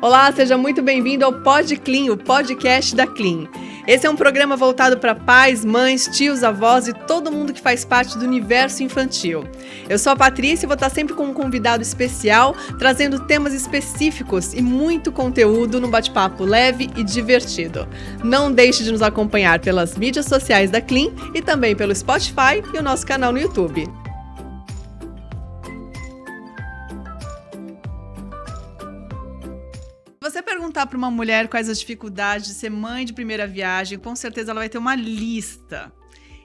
Olá, seja muito bem-vindo ao Pod Clean, o podcast da Clean. Esse é um programa voltado para pais, mães, tios, avós e todo mundo que faz parte do universo infantil. Eu sou a Patrícia e vou estar sempre com um convidado especial, trazendo temas específicos e muito conteúdo num bate-papo leve e divertido. Não deixe de nos acompanhar pelas mídias sociais da Clean e também pelo Spotify e o nosso canal no YouTube. Se você perguntar para uma mulher quais as dificuldades de ser mãe de primeira viagem, com certeza ela vai ter uma lista.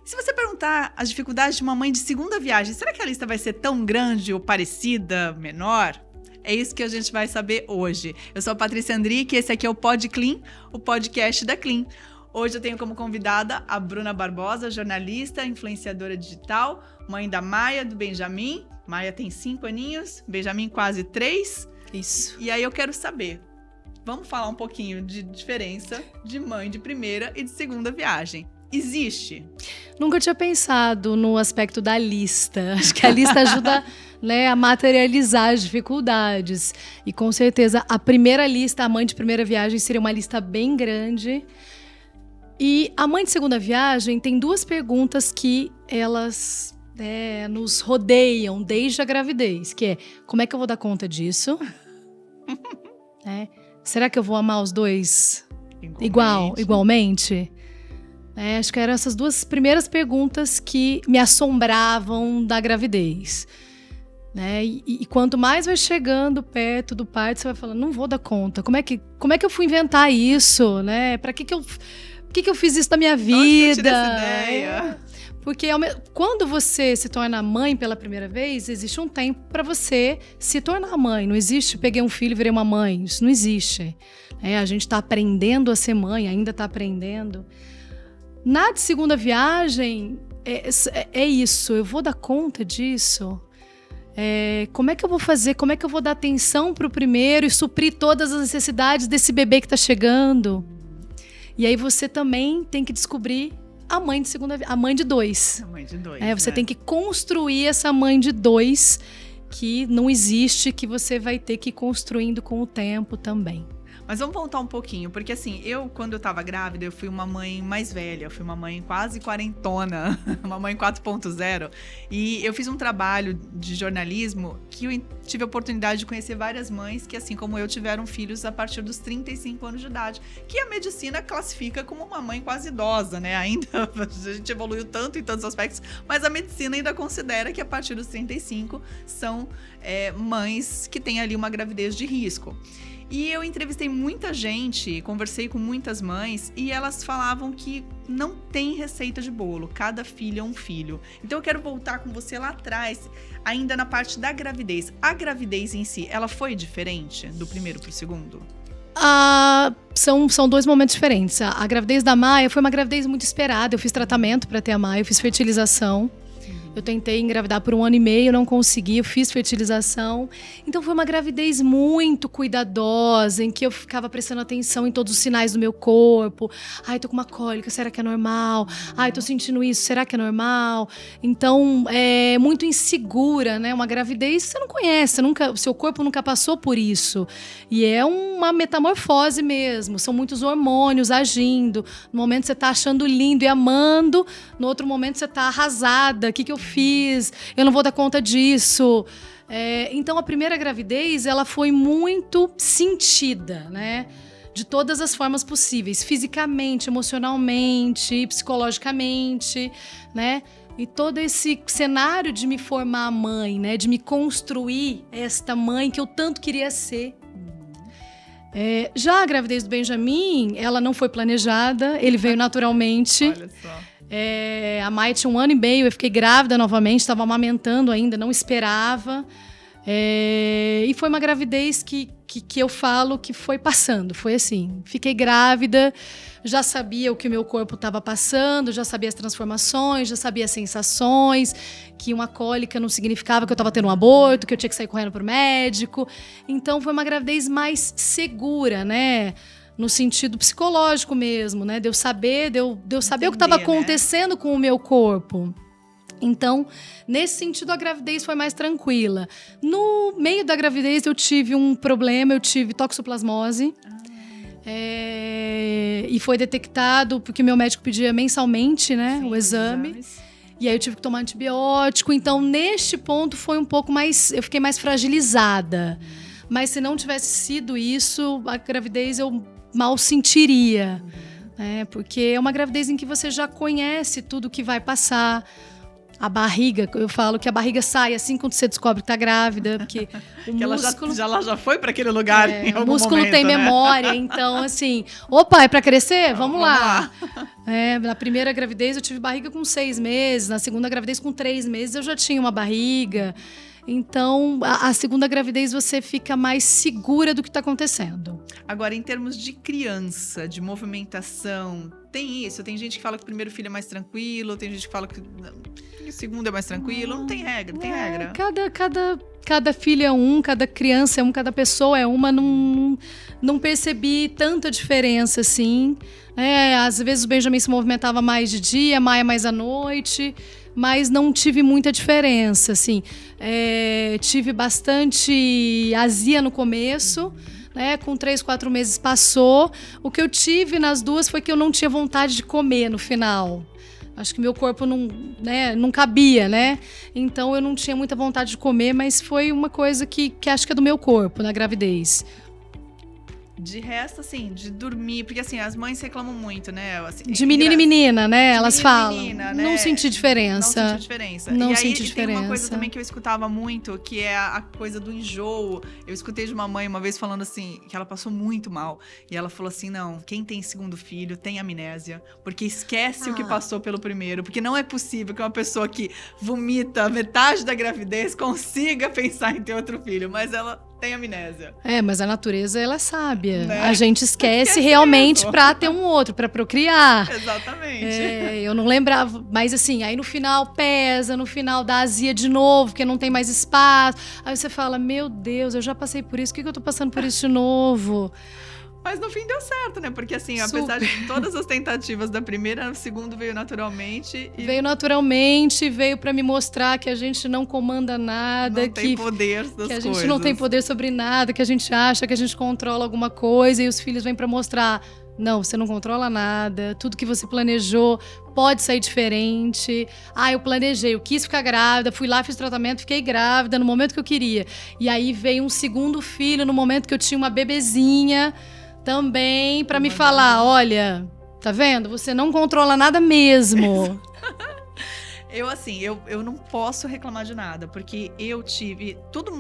E se você perguntar as dificuldades de uma mãe de segunda viagem, será que a lista vai ser tão grande ou parecida, menor? É isso que a gente vai saber hoje. Eu sou a Patrícia Andrique e esse aqui é o Pod Clean, o podcast da Clean. Hoje eu tenho como convidada a Bruna Barbosa, jornalista, influenciadora digital, mãe da Maia, do Benjamin. Maia tem 5 aninhos, Benjamin quase 3. Isso. E aí eu quero saber... Vamos falar um pouquinho de diferença de mãe de primeira e de segunda viagem. Existe? Nunca tinha pensado no aspecto da lista. Acho que a lista ajuda, né, a materializar as dificuldades. E com certeza a primeira lista, a mãe de primeira viagem, seria uma lista bem grande. E a mãe de segunda viagem tem 2 perguntas que elas nos rodeiam desde a gravidez. Que é, como é que eu vou dar conta disso? Será que eu vou amar os dois igualmente? Acho que eram essas 2 primeiras perguntas que me assombravam da gravidez. E quanto mais vai chegando perto do parto, você vai falando, não vou dar conta. Como é que eu fui inventar isso? Para que eu fiz isso na minha vida? Onde que eu tirei essa ideia? Porque quando você se torna mãe pela primeira vez, existe um tempo para você se tornar mãe. Não existe, peguei um filho e virei uma mãe. Isso não existe. A gente está aprendendo a ser mãe, ainda está aprendendo. Na de segunda viagem, é isso. Eu vou dar conta disso? Como é que eu vou fazer? Como é que eu vou dar atenção para o primeiro e suprir todas as necessidades desse bebê que está chegando? E aí você também tem que descobrir a mãe de segunda, a mãe de 2. A mãe de 2. Você tem que construir essa mãe de 2 que não existe, que você vai ter que ir construindo com o tempo também. Mas vamos voltar um pouquinho, porque assim, quando eu tava grávida, eu fui uma mãe mais velha, eu fui uma mãe quase quarentona, uma mãe 4.0, e eu fiz um trabalho de jornalismo que eu tive a oportunidade de conhecer várias mães que, assim como eu, tiveram filhos a partir dos 35 anos de idade, que a medicina classifica como uma mãe quase idosa, né? Ainda a gente evoluiu tanto em tantos aspectos, mas a medicina ainda considera que a partir dos 35 são mães que têm ali uma gravidez de risco. E eu entrevistei muita gente, conversei com muitas mães e elas falavam que não tem receita de bolo, cada filho é um filho. Então eu quero voltar com você lá atrás, ainda na parte da gravidez. A gravidez em si, ela foi diferente do primeiro para o segundo? São 2 momentos diferentes. A gravidez da Maia foi uma gravidez muito esperada. Eu fiz tratamento para ter a Maia, eu fiz fertilização. Eu tentei engravidar por 1 ano e meio, não consegui, eu fiz fertilização. Então foi uma gravidez muito cuidadosa, em que eu ficava prestando atenção em todos os sinais do meu corpo. Ai, tô com uma cólica, será que é normal? Ai, tô sentindo isso, será que é normal? Então, é muito insegura, né? Uma gravidez que você não conhece, o seu corpo nunca passou por isso. E é uma metamorfose mesmo, são muitos hormônios agindo. No momento você tá achando lindo e amando, no outro momento você tá arrasada. O que eu fiz? Eu não vou dar conta disso. Então a primeira gravidez ela foi muito sentida, né? De todas as formas possíveis, fisicamente, emocionalmente, psicologicamente, né? E todo esse cenário de me formar mãe, né? De me construir esta mãe que eu tanto queria ser. Já a gravidez do Benjamin, ela não foi planejada, ele veio naturalmente. Olha só. A Maia tinha 1 ano e meio, eu fiquei grávida novamente, estava amamentando ainda, não esperava. E foi uma gravidez que eu falo que foi passando, foi assim. Fiquei grávida, já sabia o que o meu corpo estava passando, já sabia as transformações, já sabia as sensações, que uma cólica não significava que eu estava tendo um aborto, que eu tinha que sair correndo para o médico. Então foi uma gravidez mais segura, né? No sentido psicológico mesmo, né? De eu saber o que estava acontecendo, né, com o meu corpo. Então, nesse sentido, a gravidez foi mais tranquila. No meio da gravidez, eu tive um problema, eu tive toxoplasmose. E foi detectado porque meu médico pedia mensalmente, né, o exame. E aí eu tive que tomar antibiótico. Então, neste ponto, foi um pouco mais... Eu fiquei mais fragilizada. Mas se não tivesse sido isso, a gravidez eu mal sentiria. Porque é uma gravidez em que você já conhece tudo que vai passar. A barriga, eu falo que a barriga sai assim quando você descobre que tá grávida, porque o músculo... Ela já foi para aquele lugar em algum momento, o músculo tem memória, então assim... Opa, é para crescer? Vamos lá. Na primeira gravidez eu tive barriga com 6 meses, na segunda gravidez com 3 meses eu já tinha uma barriga. Então, a segunda gravidez você fica mais segura do que está acontecendo. Agora, em termos de criança, de movimentação, tem isso? Tem gente que fala que o primeiro filho é mais tranquilo, tem gente que fala que o segundo é mais tranquilo. Não tem regra, tem regra. Cada filho é um, cada criança é um, cada pessoa é uma. Não percebi tanta diferença, assim. Às vezes o Benjamin se movimentava mais de dia, a Maia mais à noite... Mas não tive muita diferença, assim. Tive bastante azia no começo, né? Com 3, 4 meses passou. O que eu tive nas duas foi que eu não tinha vontade de comer no final. Acho que meu corpo não cabia, né? Então eu não tinha muita vontade de comer, mas foi uma coisa que acho que é do meu corpo, na gravidez. De resto, assim, de dormir... Porque, assim, as mães reclamam muito, né? Assim, de menino e menina, né? Elas falam. Menina, né? Não senti diferença. Não senti diferença. Não e aí senti diferença. Tem uma coisa também que eu escutava muito, que é a coisa do enjoo. Eu escutei de uma mãe uma vez falando assim, que ela passou muito mal. E ela falou assim, não, quem tem segundo filho tem amnésia. Porque esquece o que passou pelo primeiro. Porque não é possível que uma pessoa que vomita metade da gravidez consiga pensar em ter outro filho. Mas ela... tem amnésia. Mas a natureza, ela é sábia. Né? A gente esquece realmente mesmo. Pra ter um outro, pra procriar. Exatamente. Eu não lembrava, mas assim, aí no final pesa, no final dá azia de novo, porque não tem mais espaço. Aí você fala, meu Deus, eu já passei por isso, por que eu tô passando por isso de novo? Mas no fim deu certo, né? Porque assim, apesar de todas as tentativas da primeira, o segundo veio naturalmente. Veio naturalmente, veio pra me mostrar que a gente não comanda nada. Não tem poder das coisas. Que a gente não tem poder sobre nada, que a gente acha que a gente controla alguma coisa. E os filhos vêm pra mostrar, não, você não controla nada. Tudo que você planejou pode sair diferente. Eu planejei, eu quis ficar grávida, fui lá, fiz tratamento, fiquei grávida no momento que eu queria. E aí veio um segundo filho no momento que eu tinha uma bebezinha. Também para me falar, olha, tá vendo? Você não controla nada mesmo. Eu não posso reclamar de nada, porque eu tive, tudo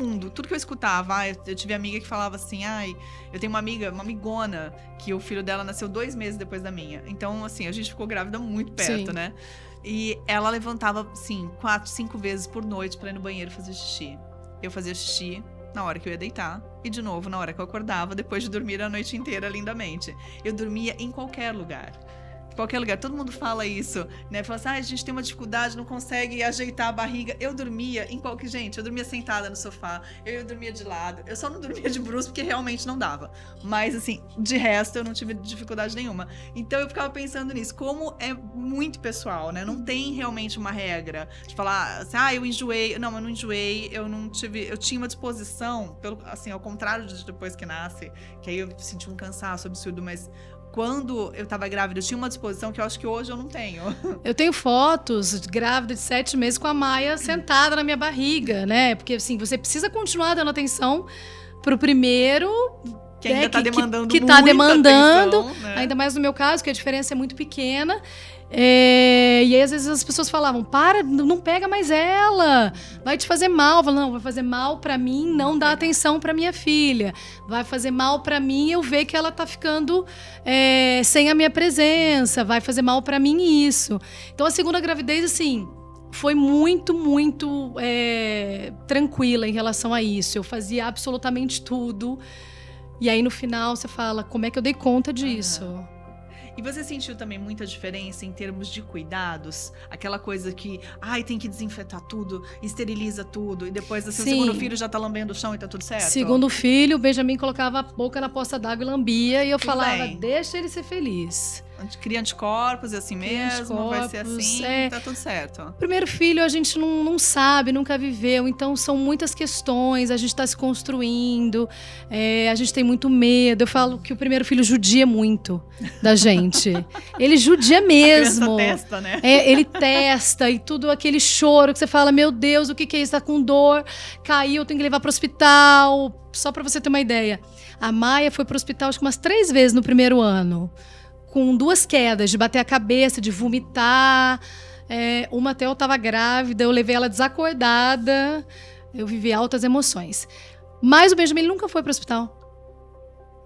que eu escutava, eu tive amiga que falava assim, eu tenho uma amigona, que o filho dela nasceu 2 meses depois da minha. Então, assim, a gente ficou grávida muito perto, né? E ela levantava, assim, 4, 5 vezes por noite pra ir no banheiro fazer xixi. Eu fazia xixi na hora que eu ia deitar e de novo na hora que eu acordava, depois de dormir a noite inteira lindamente. Eu dormia em qualquer lugar. Todo mundo fala isso, né? Fala assim, a gente tem uma dificuldade, não consegue ajeitar a barriga. Eu dormia eu dormia sentada no sofá, eu dormia de lado. Eu só não dormia de bruços porque realmente não dava. Mas, assim, de resto, eu não tive dificuldade nenhuma. Então, eu ficava pensando nisso, como é muito pessoal, né? Não tem realmente uma regra de falar assim, eu enjoei. Não, eu não enjoei, eu tinha uma disposição, assim, ao contrário de depois que nasce, que aí eu senti um cansaço absurdo, mas... Quando eu tava grávida, eu tinha uma disposição que eu acho que hoje eu não tenho. Eu tenho fotos de grávida de 7 meses com a Maia sentada na minha barriga, né? Porque, assim, você precisa continuar dando atenção pro primeiro... Que ainda tá demandando que tá demandando, atenção, né? Ainda mais no meu caso, que a diferença é muito pequena. E aí, às vezes, as pessoas falavam, não pega mais ela, vai te fazer mal. Eu falo, não, vai fazer mal pra mim não dar atenção pra minha filha. Vai fazer mal pra mim eu ver que ela tá ficando sem a minha presença. Vai fazer mal pra mim isso. Então, a segunda gravidez, assim... foi muito, muito tranquila em relação a isso. Eu fazia absolutamente tudo. E aí, no final, você fala, como é que eu dei conta disso? E você sentiu também muita diferença em termos de cuidados? Aquela coisa que, tem que desinfetar tudo, esteriliza tudo, e depois, assim, o segundo filho já tá lambendo o chão e tá tudo certo? Segundo filho, o Benjamin colocava a boca na poça d'água e lambia, e eu falava, deixa ele ser feliz. cria anticorpos, é assim mesmo, vai ser assim, tá tudo certo. Primeiro filho a gente não sabe, nunca viveu, então são muitas questões, a gente tá se construindo, a gente tem muito medo. Eu falo que o primeiro filho judia muito da gente. Ele judia mesmo. A criança testa, né? Ele testa e tudo aquele choro que você fala, meu Deus, o que é isso? Tá com dor, caiu, tem que levar pro hospital. Só pra você ter uma ideia. A Maia foi pro hospital acho que umas 3 vezes no primeiro ano. Com 2 quedas, de bater a cabeça, de vomitar. Uma até eu estava grávida, eu levei ela desacordada. Eu vivi altas emoções. Mas o Benjamin ele nunca foi para o hospital.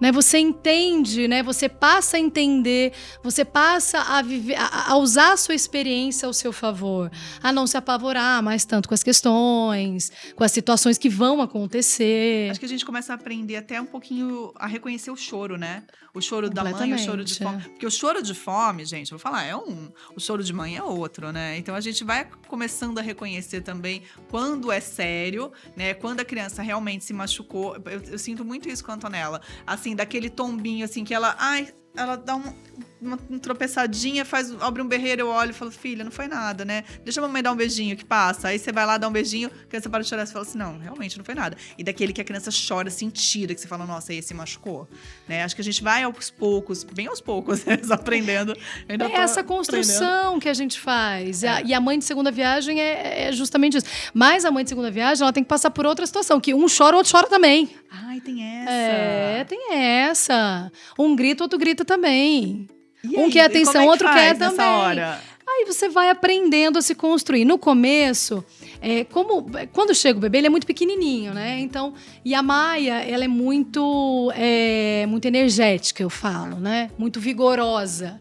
Né? Você entende, né? Você passa a entender, você passa a viver, a usar a sua experiência ao seu favor, a não se apavorar mais tanto com as questões, com as situações que vão acontecer. Acho que a gente começa a aprender até um pouquinho a reconhecer o choro, né? O choro da mãe, o choro de fome. Porque o choro de fome, gente, eu vou falar, o choro de mãe é outro, né? Então a gente vai começando a reconhecer também quando é sério, né? Quando a criança realmente se machucou. Eu sinto muito isso com a Antonella. Assim, daquele tombinho, assim, que ela dá uma tropeçadinha, abre um berreiro, eu olho e falo, filha, não foi nada, né? Deixa a mamãe dar um beijinho que passa. Aí você vai lá dar um beijinho, a criança para de chorar, você fala assim, não, realmente não foi nada. E daquele que a criança chora, sentida, que você fala, nossa, esse machucou. Né? Acho que a gente vai aos poucos, bem aos poucos, né? Aprendendo. Essa construção que a gente faz. E a mãe de segunda viagem é justamente isso. Mas a mãe de segunda viagem, ela tem que passar por outra situação, que um chora, o outro chora também. Ai, tem essa. Tem essa. Um grita, outro grita também. Um quer atenção, outro quer também. Nessa hora? Aí você vai aprendendo a se construir. No começo, quando chega o bebê, ele é muito pequenininho, né? Então, e a Maia, ela é muito energética, eu falo, né? Muito vigorosa.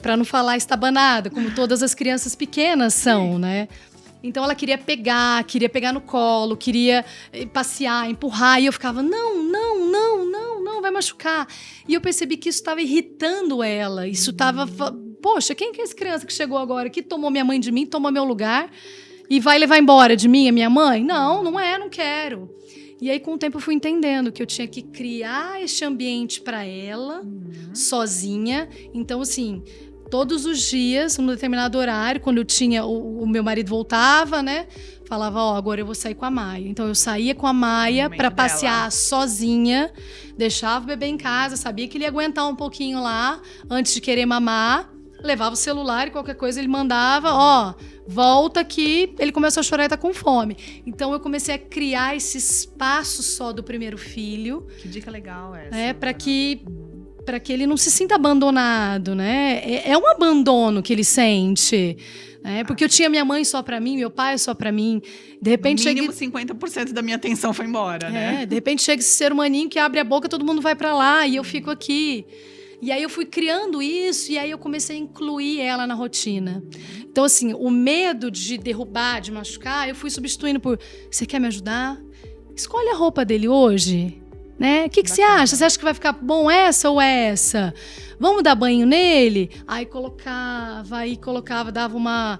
Para não falar estabanada, como todas as crianças pequenas são, né? Então ela queria pegar no colo, queria passear, empurrar. E eu ficava, não, vai machucar. E eu percebi que isso estava irritando ela. Isso estava, poxa, quem que é essa criança que chegou agora, que tomou minha mãe de mim, tomou meu lugar e vai levar embora de mim a minha mãe? Não quero. E aí, com o tempo, eu fui entendendo que eu tinha que criar este ambiente para ela, sozinha. Então, assim, todos os dias, num determinado horário, quando eu tinha o meu marido voltava, né? Falava, agora eu vou sair com a Maia. Então eu saía com a Maia para passear sozinha, deixava o bebê em casa, sabia que ele ia aguentar um pouquinho lá antes de querer mamar, levava o celular e qualquer coisa ele mandava, volta aqui, ele começou a chorar e tá com fome. Então eu comecei a criar esse espaço só do primeiro filho. Que dica legal essa. Para que ele não se sinta abandonado, né? É um abandono que ele sente, né? Porque eu tinha minha mãe só pra mim, meu pai só pra mim. De repente no mínimo 50% da minha atenção foi embora, né? De repente chega esse ser humaninho que abre a boca, todo mundo vai pra lá e eu fico aqui. E aí eu fui criando isso e aí eu comecei a incluir ela na rotina. Então, assim, o medo de derrubar, de machucar, eu fui substituindo por, você quer me ajudar? Escolhe a roupa dele hoje. Né? O que você acha? Você acha que vai ficar bom essa ou essa? Vamos dar banho nele? Aí colocava, dava uma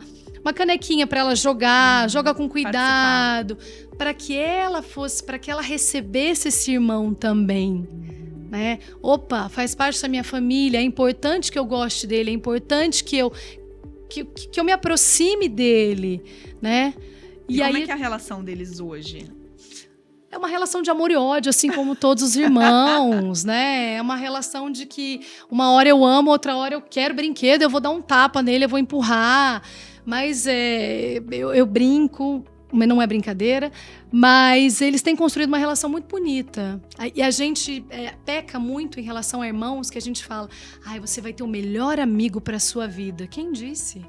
canequinha para ela joga com cuidado, para que ela recebesse esse irmão também. Né? Opa, faz parte da minha família, é importante que eu goste dele, é importante que eu me aproxime dele. Né? E como é que é a relação deles hoje? É uma relação de amor e ódio, assim como todos os irmãos, né? É uma relação de que uma hora eu amo, outra hora eu quero brinquedo, eu vou dar um tapa nele, eu vou empurrar. Mas eu brinco, mas não é brincadeira. Mas eles têm construído uma relação muito bonita. E a gente peca muito em relação a irmãos, que a gente fala, você vai ter o melhor amigo para a sua vida. Quem disse?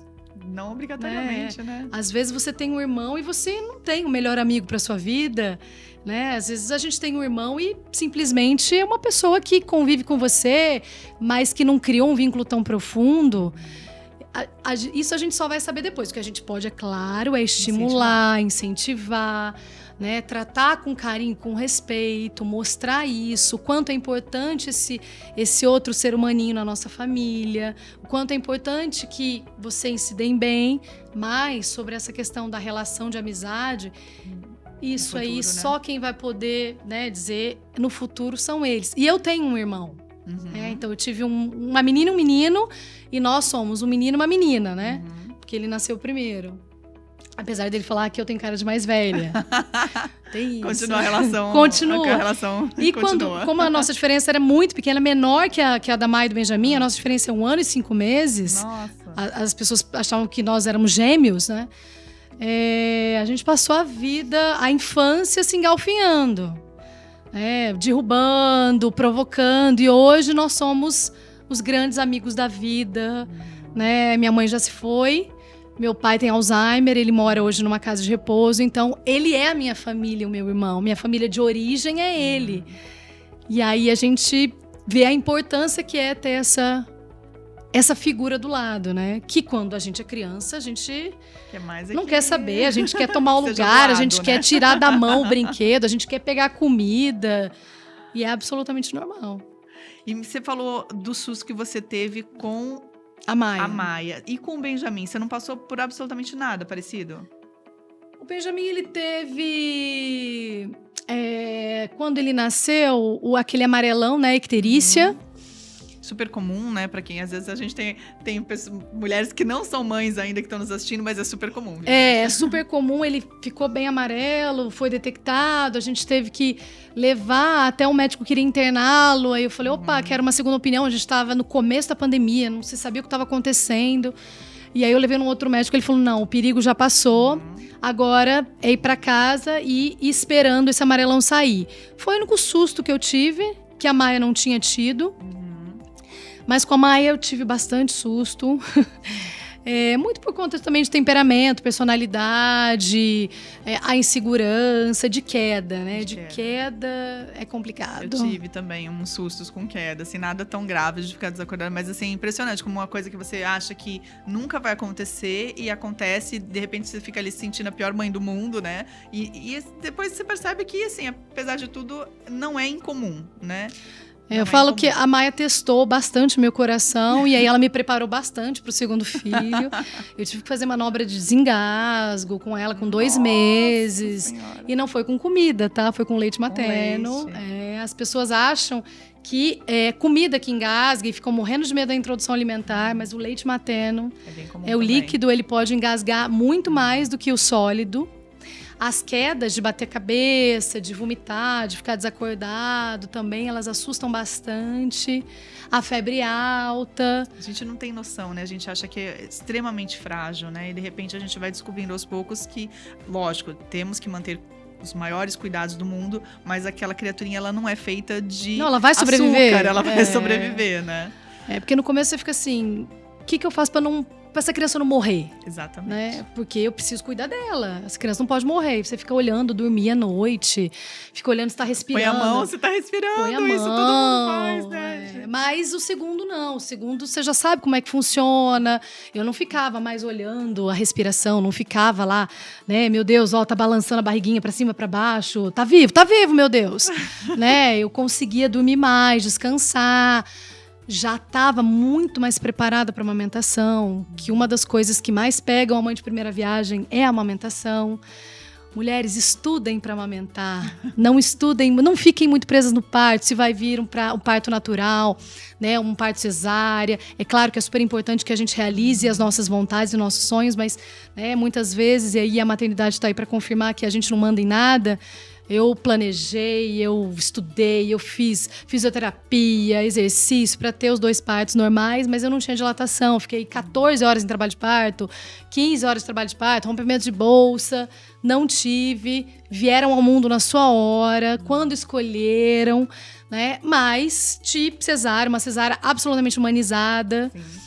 Não obrigatoriamente, né? Às vezes você tem um irmão e você não tem o melhor amigo para sua vida, né? Às vezes a gente tem um irmão e simplesmente é uma pessoa que convive com você, mas que não criou um vínculo tão profundo. Isso a gente só vai saber depois. O que a gente pode, é claro, é estimular, incentivar, né? Tratar com carinho, com respeito, mostrar isso, o quanto é importante esse outro ser humaninho na nossa família, o quanto é importante que vocês se deem bem, mas sobre essa questão da relação de amizade, isso futuro, aí, né? Só quem vai poder, né, dizer no futuro são eles. E eu tenho um irmão. Então eu tive uma menina e um menino, e nós somos um menino e uma menina, né? Porque ele nasceu primeiro. Apesar dele falar que eu tenho cara de mais velha. Tem isso. Continua a relação. Continua. A relação e continua. Como a nossa diferença era muito pequena, menor que a da Maia e do Benjamin, a nossa diferença é 1 ano e 5 meses. Nossa. As pessoas achavam que nós éramos gêmeos, né? A gente passou a infância se engalfinhando. Derrubando, provocando. E hoje nós somos os grandes amigos da vida. Né? Minha mãe já se foi. Meu pai tem Alzheimer, ele mora hoje numa casa de repouso, então ele é a minha família, o meu irmão. Minha família de origem é ele. E aí a gente vê a importância que é ter essa figura do lado, né? Que quando a gente é criança, a gente não quer saber, a gente quer tomar o lugar, a gente quer tirar da mão o brinquedo, a gente quer pegar comida. E é absolutamente normal. E você falou do susto que você teve com a Maia. E com o Benjamin, você não passou por absolutamente nada parecido? O Benjamin, ele teve... quando ele nasceu, aquele amarelão, né? Icterícia. Super comum, né? Pra quem às vezes a gente tem mulheres que não são mães ainda que estão nos assistindo, mas é super comum. Gente. É super comum, ele ficou bem amarelo, foi detectado, a gente teve que levar, até o médico queria interná-lo, aí eu falei, opa, quero uma segunda opinião, a gente estava no começo da pandemia, não se sabia o que estava acontecendo, e aí eu levei num outro médico, ele falou, não, o perigo já passou, agora é ir pra casa e ir esperando esse amarelão sair. Foi o único susto que eu tive, que a Maia não tinha tido. Mas com a Maia eu tive bastante susto. Muito por conta também de temperamento, personalidade, a insegurança, de queda, né? De queda é complicado. Eu tive também uns sustos com queda, assim, nada tão grave de ficar desacordada, mas assim, impressionante, como uma coisa que você acha que nunca vai acontecer e acontece, de repente você fica ali se sentindo a pior mãe do mundo, né? E depois você percebe que, assim, apesar de tudo, não é incomum, né? Eu falo que a Maia testou bastante meu coração e aí ela me preparou bastante para o segundo filho. Eu tive que fazer manobra de desengasgo com ela com 2 meses. Senhora. E não foi com comida, tá? Foi com leite materno. As pessoas acham que é comida que engasga e ficam morrendo de medo da introdução alimentar, mas o leite materno o líquido, ele pode engasgar muito mais do que o sólido. As quedas de bater cabeça, de vomitar, de ficar desacordado também, elas assustam bastante. A febre alta. A gente não tem noção, né? A gente acha que é extremamente frágil, né? E de repente a gente vai descobrindo aos poucos que, lógico, temos que manter os maiores cuidados do mundo, mas aquela criaturinha, ela não é feita de ela vai sobreviver. Açúcar, ela vai sobreviver, né? Porque no começo você fica assim, o que eu faço pra essa criança não morrer? Exatamente. Né? Porque eu preciso cuidar dela. Essa criança não pode morrer. Você fica olhando, dormir à noite, fica olhando se tá respirando. Põe a mão, se tá respirando. Põe a mão, isso todo mundo faz, né? Mas o segundo não. O segundo você já sabe como é que funciona. Eu não ficava mais olhando a respiração, não ficava lá, né? Meu Deus, tá balançando a barriguinha pra cima, pra baixo. Tá vivo, meu Deus. Né? Eu conseguia dormir mais, descansar. Já estava muito mais preparada para a amamentação, que uma das coisas que mais pegam a mãe de primeira viagem é a amamentação. Mulheres, estudem para amamentar, não fiquem muito presas no parto, se vai vir um parto natural, né, um parto cesárea. É claro que é super importante que a gente realize as nossas vontades e nossos sonhos, mas né, muitas vezes, e aí a maternidade está aí para confirmar que a gente não manda em nada. Eu planejei, eu estudei, eu fiz fisioterapia, exercício para ter os 2 partos normais, mas eu não tinha dilatação. Fiquei 14 horas em trabalho de parto, 15 horas de trabalho de parto, rompimento de bolsa, não tive. Vieram ao mundo na sua hora, quando escolheram, né? Mas tive cesárea, uma cesárea absolutamente humanizada. Sim.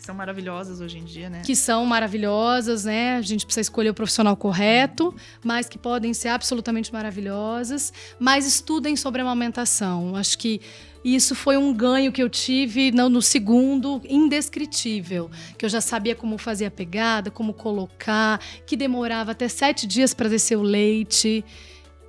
São maravilhosas hoje em dia, né? Que são maravilhosas, né? A gente precisa escolher o profissional correto, mas que podem ser absolutamente maravilhosas. Mas estudem sobre a amamentação. Acho que isso foi um ganho que eu tive no segundo, indescritível. Que eu já sabia como fazer a pegada, como colocar, que demorava até 7 dias para descer o leite.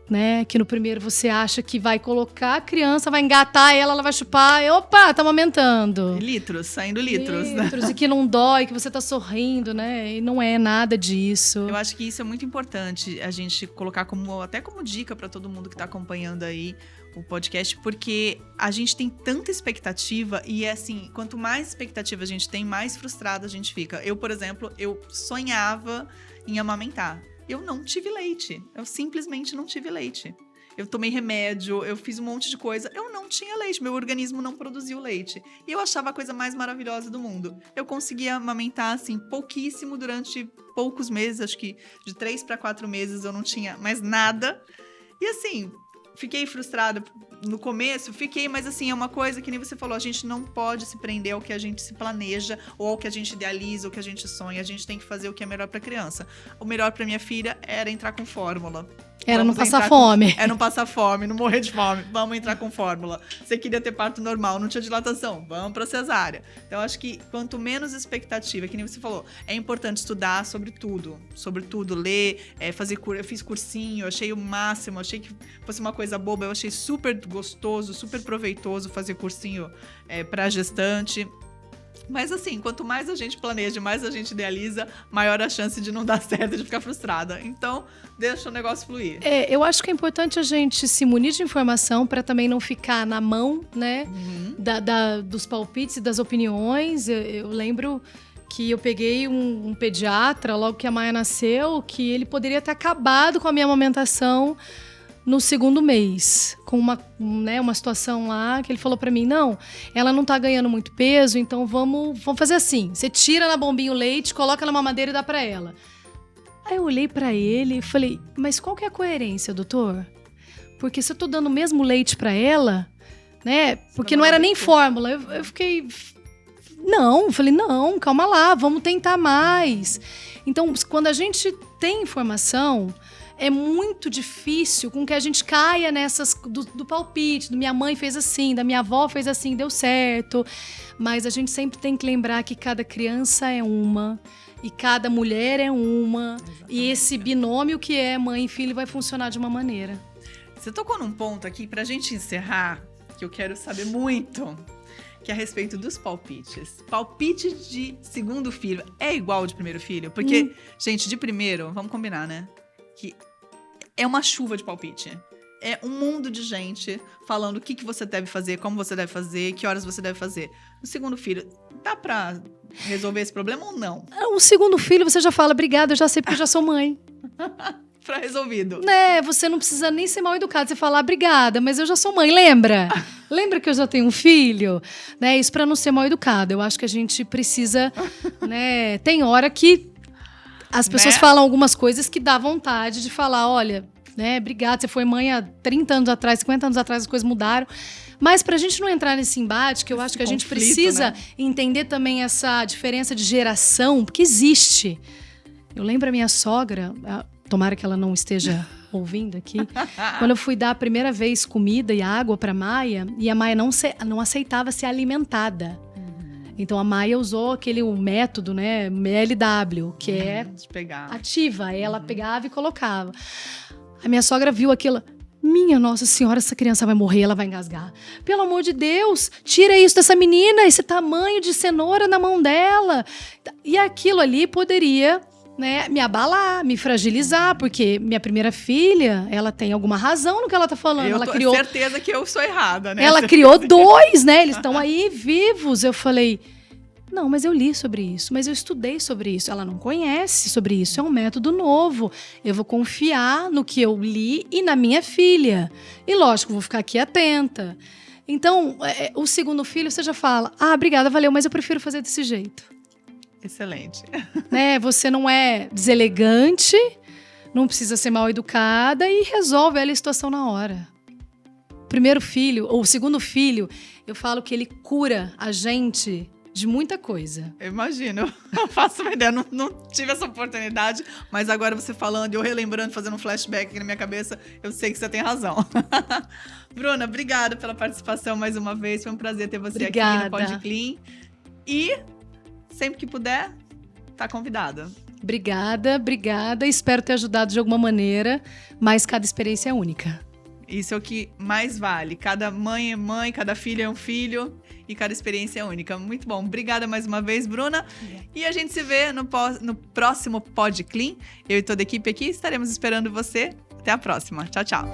Né? Que no primeiro você acha que vai colocar a criança, vai engatar ela vai chupar, opa, tá amamentando. Litros, saindo litros. Litros, e que não dói, que você tá sorrindo, né? E não é nada disso. Eu acho que isso é muito importante a gente colocar até como dica para todo mundo que tá acompanhando aí o podcast, porque a gente tem tanta expectativa e, assim, quanto mais expectativa a gente tem, mais frustrada a gente fica. Eu, por exemplo, eu sonhava em amamentar. Eu não tive leite. Eu simplesmente não tive leite. Eu tomei remédio, eu fiz um monte de coisa. Eu não tinha leite, meu organismo não produziu leite. E eu achava a coisa mais maravilhosa do mundo. Eu conseguia amamentar, assim, pouquíssimo durante poucos meses. Acho que de 3 para 4 meses eu não tinha mais nada. E, assim, fiquei frustrada no começo, mas, assim, é uma coisa que nem você falou, a gente não pode se prender ao que a gente se planeja, ou ao que a gente idealiza, ou que a gente sonha. A gente tem que fazer o que é melhor para a criança. O melhor para minha filha era entrar com fórmula. Era não passar fome. Não passar fome, não morrer de fome. Vamos entrar com fórmula. Você queria ter parto normal, não tinha dilatação. Vamos pra cesárea. Então, acho que quanto menos expectativa, que nem você falou, é importante estudar sobre tudo. Sobre tudo, ler, fazer curso. Eu fiz cursinho, achei o máximo. Achei que fosse uma coisa boba. Eu achei super gostoso, super proveitoso fazer cursinho pra gestante. Mas, assim, quanto mais a gente planeja, mais a gente idealiza, maior a chance de não dar certo, de ficar frustrada. Então, deixa o negócio fluir. Eu acho que é importante a gente se munir de informação para também não ficar na mão, né, dos palpites e das opiniões. Eu lembro que eu peguei um pediatra logo que a Maia nasceu, que ele poderia ter acabado com a minha amamentação no segundo mês, com uma situação lá que ele falou pra mim, não, ela não tá ganhando muito peso, então vamos fazer assim, você tira na bombinha o leite, coloca na mamadeira e dá pra ela. Aí eu olhei pra ele e falei, mas qual que é a coerência, doutor? Porque se eu tô dando o mesmo leite pra ela, né, porque não era nem fórmula, eu fiquei... Não, falei, não, calma lá, vamos tentar mais. Então, quando a gente tem informação... É muito difícil com que a gente caia nessas do palpite, do minha mãe fez assim, da minha avó fez assim, deu certo. Mas a gente sempre tem que lembrar que cada criança é uma e cada mulher é uma. Exatamente. E esse binômio que é mãe e filho vai funcionar de uma maneira. Você tocou num ponto aqui pra gente encerrar, que eu quero saber muito, que é a respeito dos palpites. Palpite de segundo filho é igual de primeiro filho? Porque, gente, de primeiro, vamos combinar, né? Que é uma chuva de palpite. É um mundo de gente falando o que você deve fazer, como você deve fazer, que horas você deve fazer. No segundo filho, dá pra resolver esse problema ou não? O segundo filho, você já fala, obrigada, eu já sei porque eu já sou mãe. Pra resolvido. Né, você não precisa nem ser mal educado, você fala, obrigada, mas eu já sou mãe, lembra? Lembra que eu já tenho um filho? Né, isso pra não ser mal educado. Eu acho que a gente precisa, né, tem hora que as pessoas falam algumas coisas que dá vontade de falar, olha, né, obrigada, você foi mãe há 30 anos atrás, 50 anos atrás, as coisas mudaram. Mas pra gente não entrar nesse embate, que eu acho que a gente precisa entender também essa diferença de geração, porque existe. Eu lembro a minha sogra, tomara que ela não esteja ouvindo aqui, quando eu fui dar a primeira vez comida e água pra Maia, e a Maia não aceitava ser alimentada. Então, a Maia usou o método, né, MLW, que é ativa. Ela pegava e colocava. A minha sogra viu aquilo. Minha Nossa Senhora, essa criança vai morrer, ela vai engasgar. Pelo amor de Deus, tira isso dessa menina, esse tamanho de cenoura na mão dela. E aquilo ali poderia, né, me abalar, me fragilizar, porque minha primeira filha, ela tem alguma razão no que ela tá falando. Eu tenho certeza que eu sou errada, né? Ela criou 2, né? Eles estão aí vivos. Eu falei, não, mas eu li sobre isso, mas eu estudei sobre isso. Ela não conhece sobre isso, é um método novo. Eu vou confiar no que eu li e na minha filha. E lógico, vou ficar aqui atenta. Então, o segundo filho, você já fala, obrigada, valeu, mas eu prefiro fazer desse jeito. Excelente. Né? Você não é deselegante, não precisa ser mal educada e resolve a situação na hora. Primeiro filho, ou o segundo filho, eu falo que ele cura a gente de muita coisa. Eu imagino, eu faço uma ideia, não tive essa oportunidade, mas agora você falando e eu relembrando, fazendo um flashback aqui na minha cabeça, eu sei que você tem razão. Bruna, obrigada pela participação mais uma vez, foi um prazer ter você aqui no PodClean. E sempre que puder, tá convidada. Obrigada. Espero ter ajudado de alguma maneira, mas cada experiência é única. Isso é o que mais vale. Cada mãe é mãe, cada filho é um filho e cada experiência é única. Muito bom. Obrigada mais uma vez, Bruna. E a gente se vê no próximo PodClean. Eu e toda a equipe aqui estaremos esperando você. Até a próxima. Tchau, tchau.